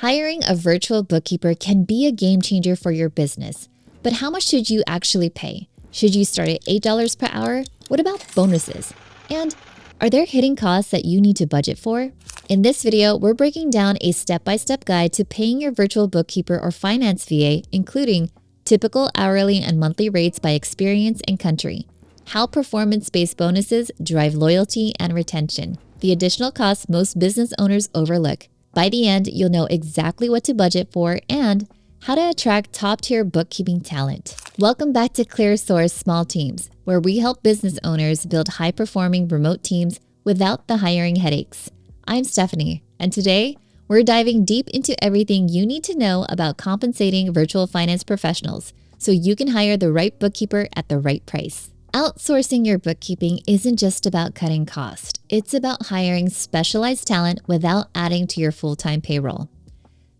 Hiring a virtual bookkeeper can be a game changer for your business. But how much should you actually pay? Should you start at $8 per hour? What about bonuses? And are there hidden costs that you need to budget for? In this video, we're breaking down a step-by-step guide to paying your virtual bookkeeper or finance VA, including typical hourly and monthly rates by experience and country, how performance-based bonuses drive loyalty and retention, the additional costs most business owners overlook. By the end, you'll know exactly what to budget for and how to attract top-tier bookkeeping talent. Welcome back to ClearSource Small Teams, where we help business owners build high-performing remote teams without the hiring headaches. I'm Stephanie, and today we're diving deep into everything you need to know about compensating virtual finance professionals so you can hire the right bookkeeper at the right price. Outsourcing your bookkeeping isn't just about cutting costs. It's about hiring specialized talent without adding to your full-time payroll.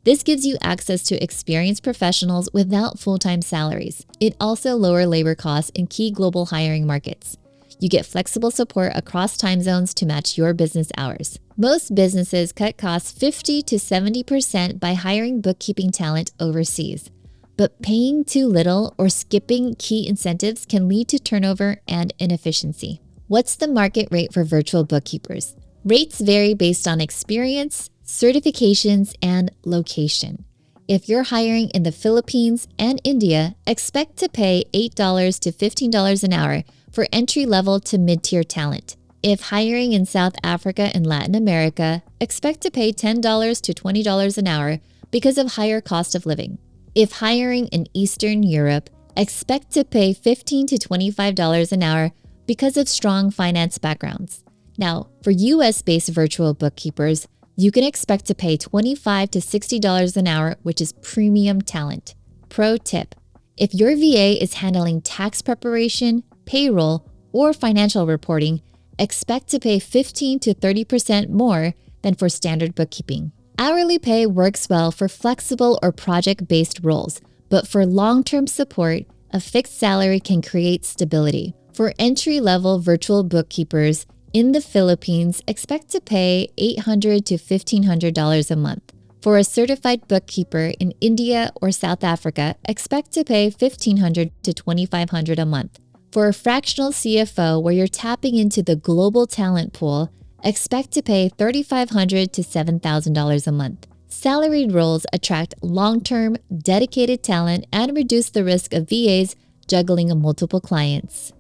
This gives you access to experienced professionals without full-time salaries. It also lowers labor costs in key global hiring markets. You get flexible support across time zones to match your business hours. Most businesses cut costs 50 to 70% by hiring bookkeeping talent overseas. But paying too little or skipping key incentives can lead to turnover and inefficiency. What's the market rate for virtual bookkeepers? Rates vary based on experience, certifications, and location. If you're hiring in the Philippines and India, expect to pay $8 to $15 an hour for entry-level to mid-tier talent. If hiring in South Africa and Latin America, expect to pay $10 to $20 an hour because of higher cost of living. If hiring in Eastern Europe, expect to pay $15 to $25 an hour because of strong finance backgrounds. Now, for US-based virtual bookkeepers, you can expect to pay $25 to $60 an hour, which is premium talent. Pro tip: if your VA is handling tax preparation, payroll, or financial reporting, expect to pay 15 to 30% more than for standard bookkeeping. Hourly pay works well for flexible or project-based roles, but for long-term support, a fixed salary can create stability. For entry-level virtual bookkeepers in the Philippines, expect to pay $800 to $1,500 a month. For a certified bookkeeper in India or South Africa, expect to pay $1,500 to $2,500 a month. For a fractional CFO where you're tapping into the global talent pool, expect to pay $3,500 to $7,000 a month. Salaried roles attract long-term, dedicated talent and reduce the risk of VAs juggling multiple clients.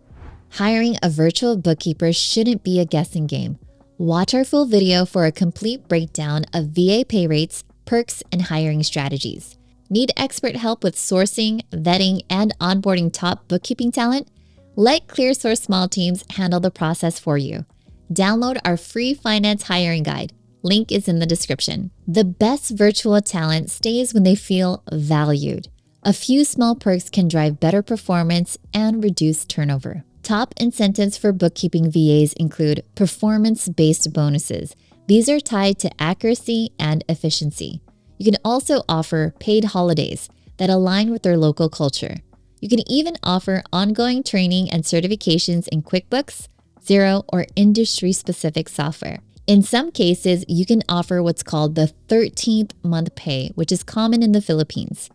Hiring a virtual bookkeeper shouldn't be a guessing game. Watch our full video for a complete breakdown of VA pay rates, perks, and hiring strategies. Need expert help with sourcing, vetting, and onboarding top bookkeeping talent? Let ClearSource Small Teams handle the process for you. Download our free finance hiring guide. Link is in the description. The best virtual talent stays when they feel valued. A few small perks can drive better performance and reduce turnover. Top incentives for bookkeeping VAs include performance-based bonuses. These are tied to accuracy and efficiency. You can also offer paid holidays that align with their local culture. You can even offer ongoing training and certifications in QuickBooks, Xero, or industry-specific software. In some cases, you can offer what's called the 13th month pay, which is common in the Philippines.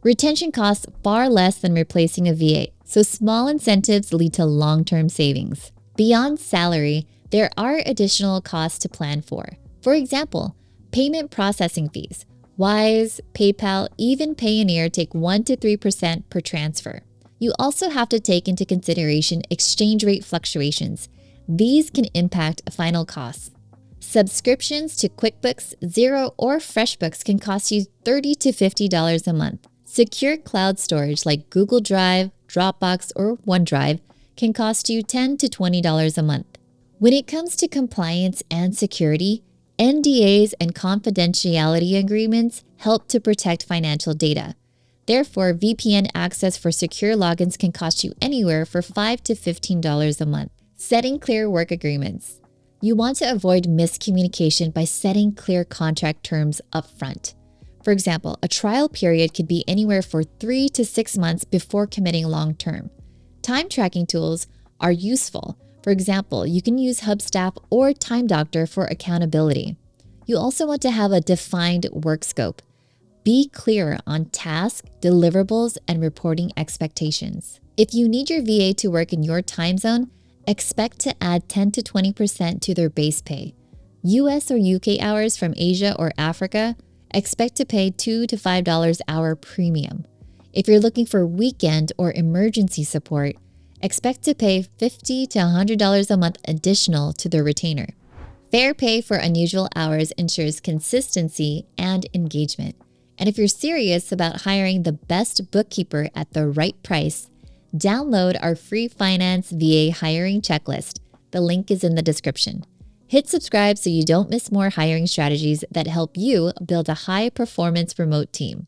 Retention costs far less than replacing a VA, so small incentives lead to long-term savings. Beyond salary, there are additional costs to plan for. For example, payment processing fees. Wise, PayPal, even Payoneer take 1 to 3% per transfer. You also have to take into consideration exchange rate fluctuations. These can impact final costs. Subscriptions to QuickBooks, Xero, or FreshBooks can cost you $30 to $50 a month. Secure cloud storage like Google Drive, Dropbox, or OneDrive can cost you $10 to $20 a month. When it comes to compliance and security, NDAs and confidentiality agreements help to protect financial data. Therefore, VPN access for secure logins can cost you anywhere from $5 to $15 a month. Setting clear work agreements. You want to avoid miscommunication by setting clear contract terms upfront. For example, a trial period could be anywhere from 3 to 6 months before committing long-term. Time tracking tools are useful. For example, you can use Hubstaff or Time Doctor for accountability. You also want to have a defined work scope. Be clear on tasks, deliverables, and reporting expectations. If you need your VA to work in your time zone, expect to add 10 to 20% to their base pay. US or UK hours from Asia or Africa, expect to pay $2 to $5 hour premium. If you're looking for weekend or emergency support, expect to pay $50 to $100 a month additional to their retainer. Fair pay for unusual hours ensures consistency and engagement. And if you're serious about hiring the best bookkeeper at the right price, download our free finance VA hiring checklist. The link is in the description. Hit subscribe so you don't miss more hiring strategies that help you build a high-performance remote team.